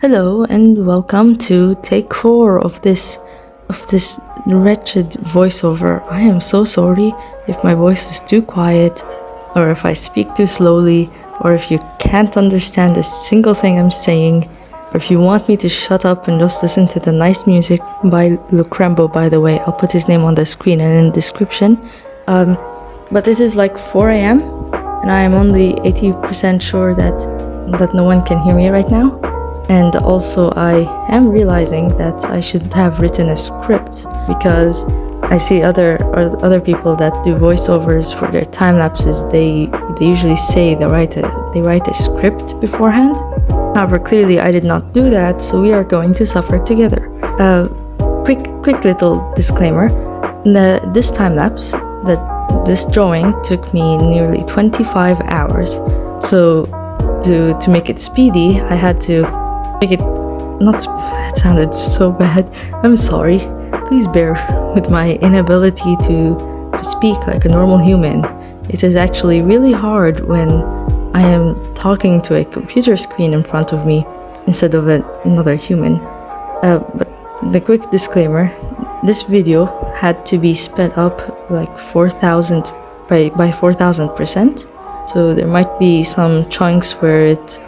Hello and welcome to take 4 of this wretched voiceover. I am so sorry if my voice is too quiet, or if I speak too slowly, or if you can't understand a single thing I'm saying, or if you want me to shut up and just listen to the nice music by Lucrembo, by the way. I'll put his name on the screen and in the description. But it is like 4 a.m. and I am only 80% sure that no one can hear me right now. And also I am realizing that I should have written a script, because I see other people that do voiceovers for their time lapses. They usually say they write a script beforehand. However, clearly I did not do that, so we are going to suffer together. Quick little disclaimer: this time lapse, this drawing took me nearly 25 hours. So to make it speedy, I had to make it not. It sounded so bad. I'm sorry. Please bear with my inability to speak like a normal human. It is actually really hard when I am talking to a computer screen in front of me instead of another human. But the quick disclaimer: this video had to be sped up like 4,000 by 4,000%. So there might be some chunks where it's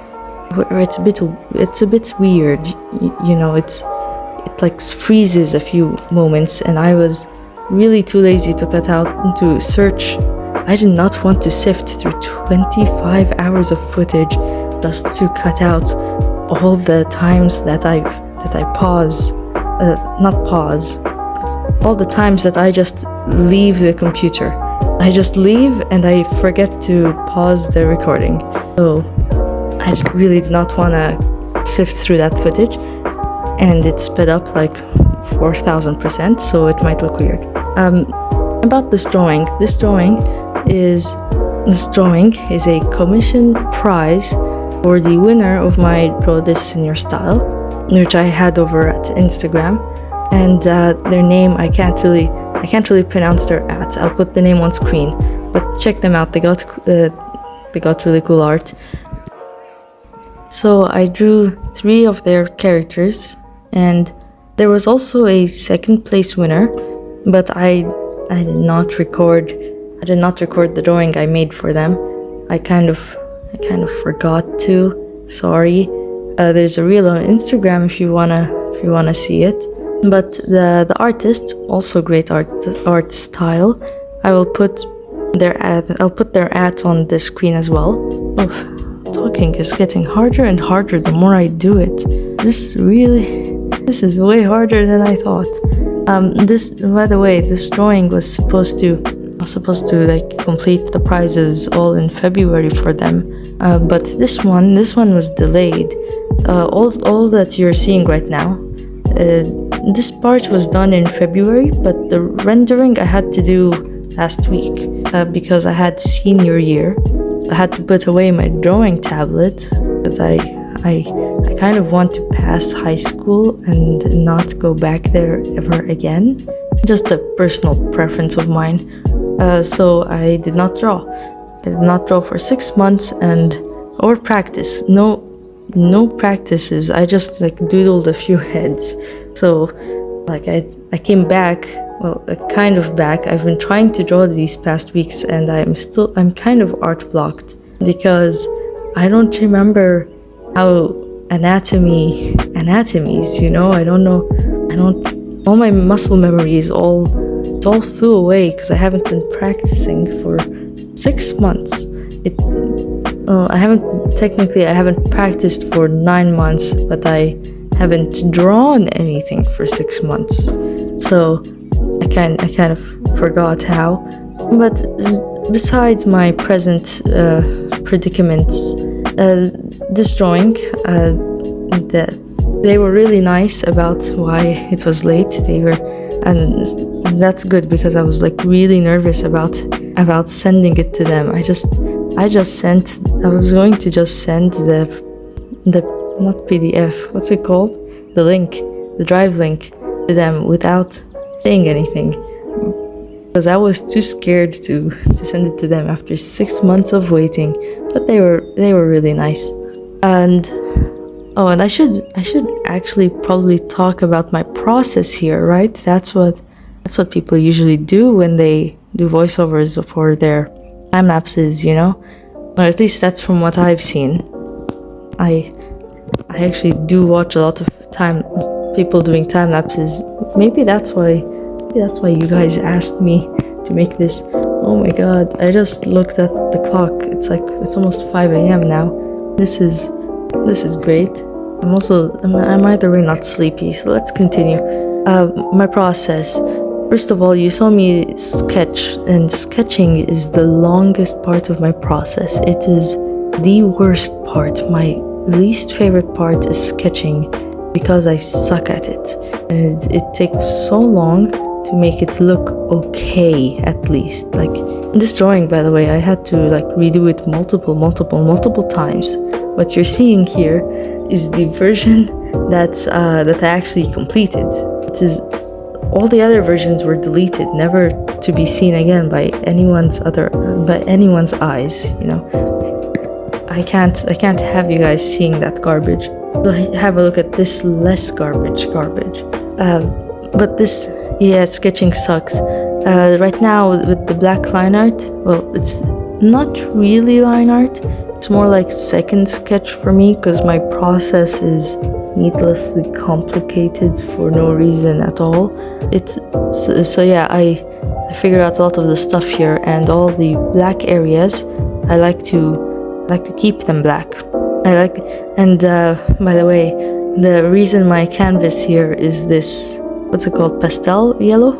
a bit weird, you know. It like freezes a few moments, and I was really too lazy to cut out and to search. I did not want to sift through 25 hours of footage just to cut out all the times that I pause, not pause, all the times that I just leave the computer. I just leave and I forget to pause the recording. So I really did not want to sift through that footage, and it sped up like 4,000%, so it might look weird. About this drawing is a commission prize for the winner of my Draw This in Your Style, which I had over at Instagram, and their name I can't really pronounce their @ I'll put the name on screen, but check them out. They got really cool art. So I drew 3 of their characters, and there was also a second place winner, but I did not record the drawing I made for them. I kind of forgot to. Sorry. There's a reel on Instagram if you wanna see it. But the artist, also great art style. I'll put their @ on the screen as well. Oof. Talking is getting harder and harder the more I do it. This is way harder than I thought. By the way, this drawing was supposed to like complete the prizes all in February for them. But this one was delayed. All that you're seeing right now, this part was done in February, but the rendering I had to do last week because I had senior year. I had to put away my drawing tablet because I kind of want to pass high school and not go back there ever again. Just a personal preference of mine. So I did not draw. I did not draw for 6 months or practice. No practices. I just like doodled a few heads. So like I came back. Well, kind of back. I've been trying to draw these past weeks, and I'm kind of art blocked because I don't remember how anatomies, you know. I don't know. All my muscle memory it all flew away because I haven't been practicing for 6 months. I haven't practiced for 9 months, but I haven't drawn anything for 6 months. So I kind of forgot how. But besides my present predicaments, this drawing, they were really nice about why it was late. And that's good, because I was like really nervous about sending it to them. I was going to just send the not PDF, what's it called? The link, the drive link to them without saying anything, because I was too scared to send it to them after 6 months of waiting. But they were really nice. And Oh, and I should actually probably talk about my process here, right? That's what people usually do when they do voiceovers for their time lapses, you know? Or at least that's from what I've seen. I actually do watch a lot of people doing time lapses. Maybe that's why you guys asked me to make this. Oh my god, I just looked at the clock. It's almost 5 a.m. now. This is great. I'm either way not sleepy, so let's continue. My process. First of all, you saw me sketch, and sketching is the longest part of my process. It is the worst part. My least favorite part is sketching because I suck at it. And it takes so long to make it look okay, at least. Like, this drawing, by the way, I had to redo it multiple times. What you're seeing here is the version that I actually completed. It is all the other versions were deleted, never to be seen again by anyone's eyes, you know. I can't have you guys seeing that garbage. So have a look at this less garbage. But this, yeah, sketching sucks. Right now with the black line art, well, it's not really line art. It's more like second sketch for me because my process is needlessly complicated for no reason at all. So yeah, I figured out a lot of the stuff here, and all the black areas I like to keep them black. And by the way, the reason my canvas here is this, what's it called, pastel yellow?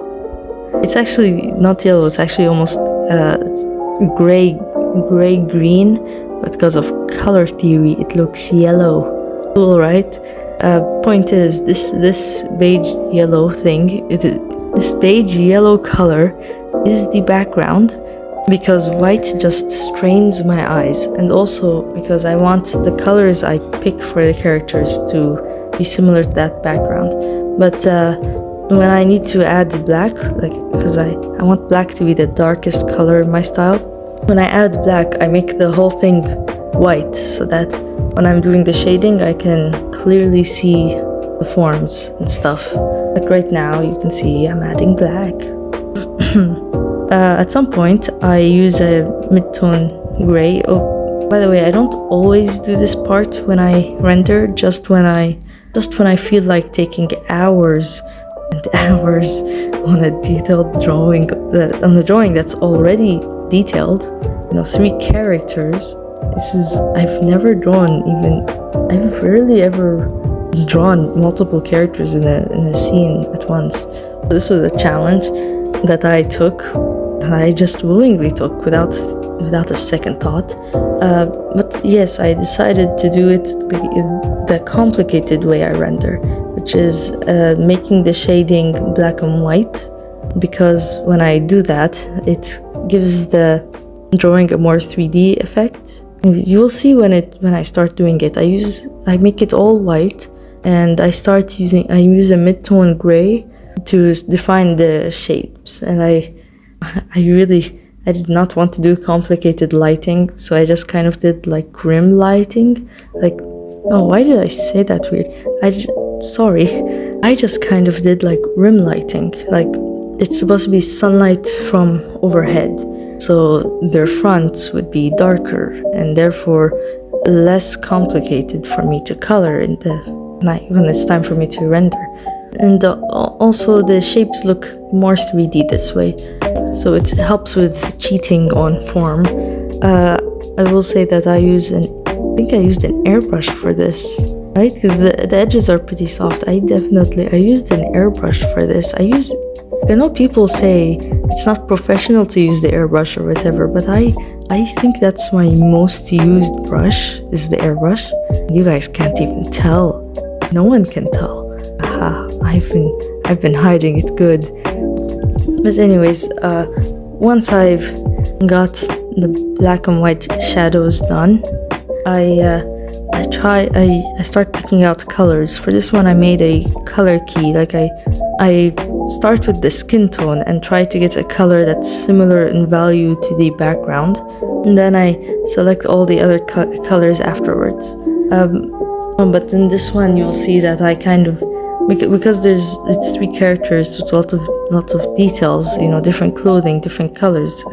It's actually not yellow, it's actually almost it's gray green, but because of color theory it looks yellow. Cool, right? Point is, this beige yellow thing, this beige yellow color is the background, because white just strains my eyes, and also because I want the colors I pick for the characters to be similar to that background. But when I need to add black, because I want black to be the darkest color in my style, when I add black I make the whole thing white, so that when I'm doing the shading I can clearly see the forms and stuff. Like right now you can see I'm adding black. At some point I use a mid-tone gray. Oh, by the way, I don't always do this part when I render, just when I feel like taking hours and hours on a detailed drawing, on the drawing that's already detailed. You know, 3 characters. I've rarely ever drawn multiple characters in a scene at once. This was a challenge that I took, that I just willingly took without a second thought. But yes, I decided to do it the complicated way I render, which is making the shading black and white, because when I do that, it gives the drawing a more 3D effect. You'll see when I start doing it. I make it all white, and I use a mid-tone gray to define the shapes. And I did not want to do complicated lighting, so I just kind of did like rim lighting. Oh, why did I say that weird? I just kind of did like rim lighting. Like, it's supposed to be sunlight from overhead, so their fronts would be darker and therefore less complicated for me to color in the night when it's time for me to render. And also the shapes look more 3D this way, so it helps with cheating on form. I will say that I used an airbrush for this, right? Because the edges are pretty soft. I used an airbrush for this. I know people say it's not professional to use the airbrush or whatever, but I think that's my most used brush, is the airbrush. You guys can't even tell. No one can tell. Aha, I've been hiding it good. But anyways, once I've got the black and white shadows done, I start picking out colors. For this one I made a color key. Like I start with the skin tone and try to get a color that's similar in value to the background, and then I select all the other colors afterwards. But in this one, you'll see that I kind of, because it's 3 characters, so it's lots of details, you know, different clothing, different colors.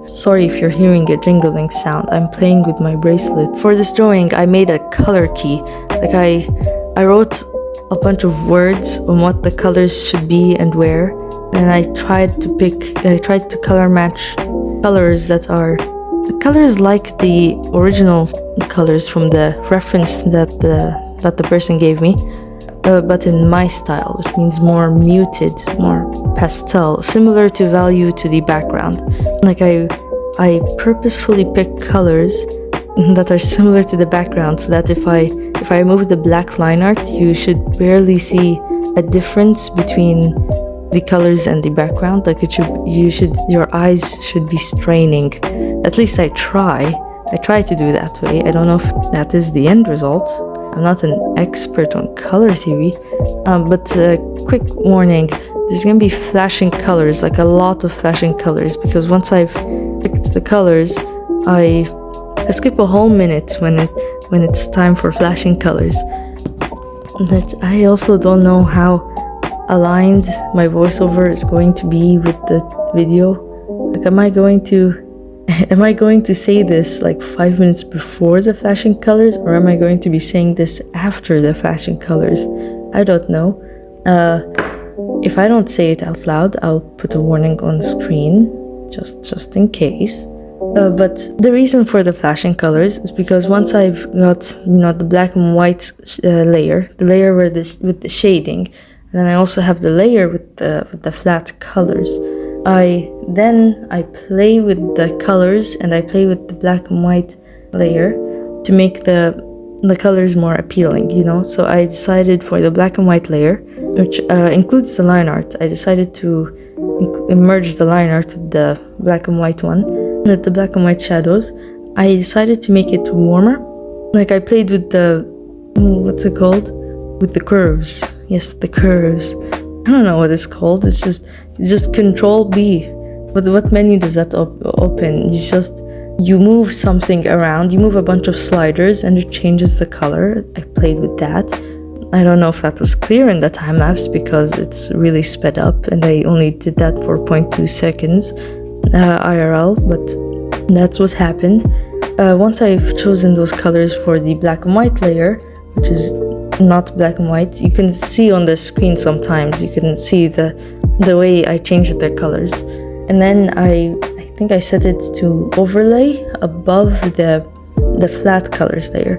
Sorry if you're hearing a jingling sound. I'm playing with my bracelet. For this drawing, I made a color key. Like I wrote a bunch of words on what the colors should be and where, and I tried to color match colors that are the colors like the original colors from the reference that the person gave me, but in my style, which means more muted, more pastel, similar to value to the background. Like I purposefully pick colors that are similar to the background, so that if I remove the black line art, you should barely see a difference between the colors and the background. Like your eyes should be straining. At least I try to do that way. I don't know if that is the end result. I'm not an expert on color theory, but quick warning, there's gonna be flashing colors, like a lot of flashing colors, because once I've picked the colors, I skip a whole minute when it's time for flashing colors. That I also don't know how aligned my voiceover is going to be with the video. Like, am I going to say this like 5 minutes before the flashing colors, or am I going to be saying this after the flashing colors? I don't know. If I don't say it out loud, I'll put a warning on screen, just in case. But the reason for the flashing colors is because once I've got, you know, the black and white layer, the layer with the shading, and then I also have the layer with the flat colors, I play with the colors, and I play with the black and white layer to make the colors more appealing, you know. So I decided for the black and white layer, which includes the line art, I decided to merge the line art with the black and white one, with the black and white shadows. I decided to make it warmer. Like, I played with the, what's it called? With the curves. Yes, the curves. I don't know what it's called. It's just Control B. But what menu does that open? It's just, you move something around, you move a bunch of sliders, and it changes the color. I played with that. I don't know if that was clear in the time lapse because it's really sped up, and I only did that for 0.2 seconds IRL, but that's what happened. Once I've chosen those colors for the black and white layer, which is not black and white, you can see on the screen sometimes, you can see the way I changed the colors. And then I think I set it to overlay above the flat colors layer.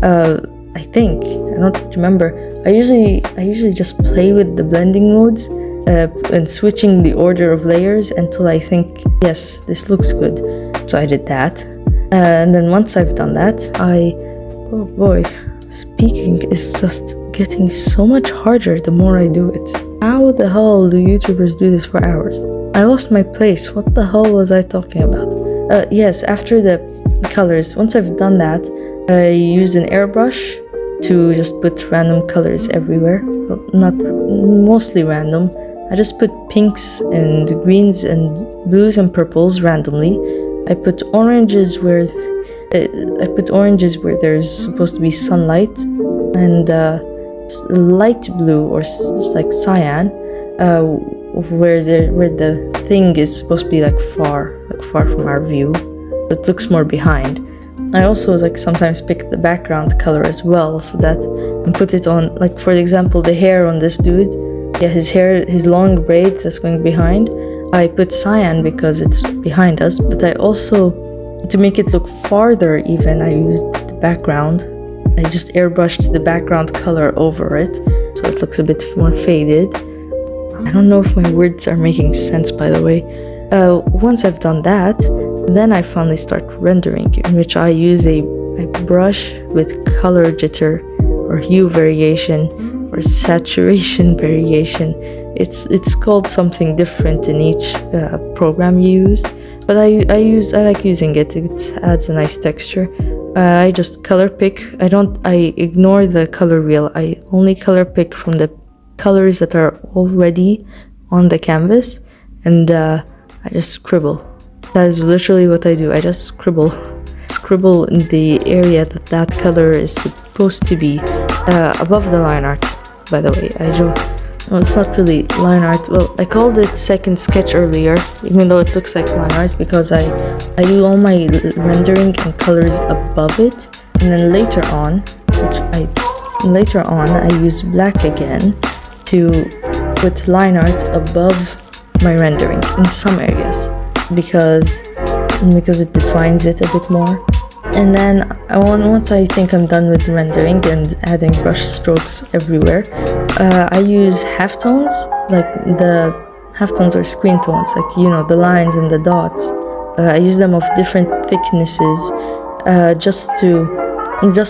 I don't remember. I usually just play with the blending modes and switching the order of layers until I think, yes, this looks good. So I did that. And then once I've done that, oh boy, speaking is just getting so much harder the more I do it. How the hell do YouTubers do this for hours? I lost my place. What the hell was I talking about? Yes, after the colors, once I've done that, I use an airbrush to just put random colors everywhere. Well, not mostly random. I just put pinks and greens and blues and purples randomly. I put oranges where there's supposed to be sunlight, and light blue or like cyan, where the thing is supposed to be like far from our view. It looks more behind. I also sometimes pick the background color as well, so that and put it on, like, for example, the hair on this dude. Yeah, his long braid that's going behind. I put cyan because it's behind us, but I also, to make it look farther even, I used the background. I just airbrushed the background color over it, so it looks a bit more faded. I don't know if my words are making sense, by the way. Once I've done that, then I finally start rendering, in which I use a brush with color jitter or hue variation or saturation variation. It's called something different in each program you use, but I like using it. It adds a nice texture. I just color pick. I ignore the color wheel. I only color pick from the colors that are already on the canvas, and I just scribble. That is literally what I do. I just scribble scribble in the area that color is supposed to be above the line art. By the way, well, it's not really line art. Well, I called it second sketch earlier, even though it looks like line art, because I do all my rendering and colors above it, and then later on I use black again to put line art above my rendering in some areas because it defines it a bit more. And then once I think I'm done with rendering and adding brush strokes everywhere, I use halftones. Like the halftones are screen tones, like the lines and the dots. I use them of different thicknesses, just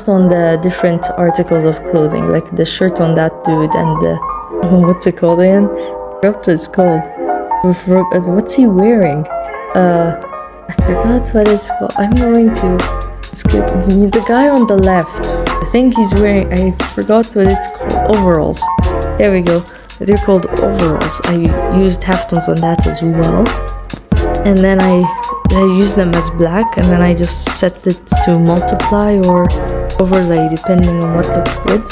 on the different articles of clothing, like the shirt on that dude and the what's it called again? I forgot what it's called. What's he wearing? I forgot what it's called. I'm going to skip the guy on the left. I think he's wearing, I forgot what it's called. Overalls. There we go. They're called overalls. I used halftones on that as well. And then I used them as black, and then I just set it to multiply or overlay depending on what looks good.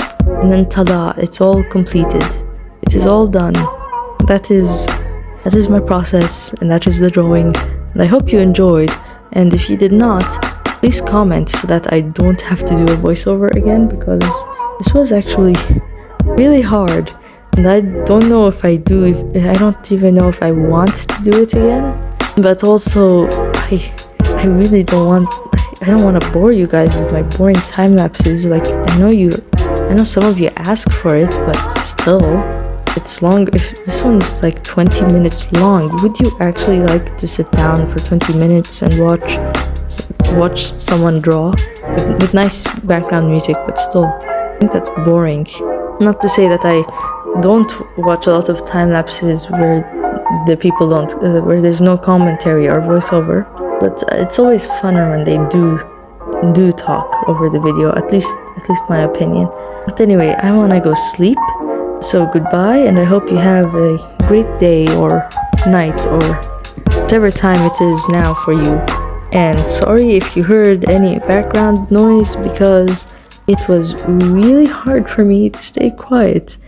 And then tada, it's all completed. It is all done. That is my process, and that is the drawing. And I hope you enjoyed. And if you did not, please comment so that I don't have to do a voiceover again, because this was actually really hard. And I don't know if I don't even know if I want to do it again. But also, I really don't want to bore you guys with my boring time lapses. Like, I know some of you ask for it, but still, it's long. If this one's like 20 minutes long, would you actually like to sit down for 20 minutes and watch someone draw with nice background music? But still, I think that's boring. Not to say that I don't watch a lot of time lapses where the people where there's no commentary or voiceover, but it's always funner when they do talk over the video, at least my opinion. But anyway, I want to go sleep, so goodbye, and I hope you have a great day or night or whatever time it is now for you. And sorry if you heard any background noise, because it was really hard for me to stay quiet.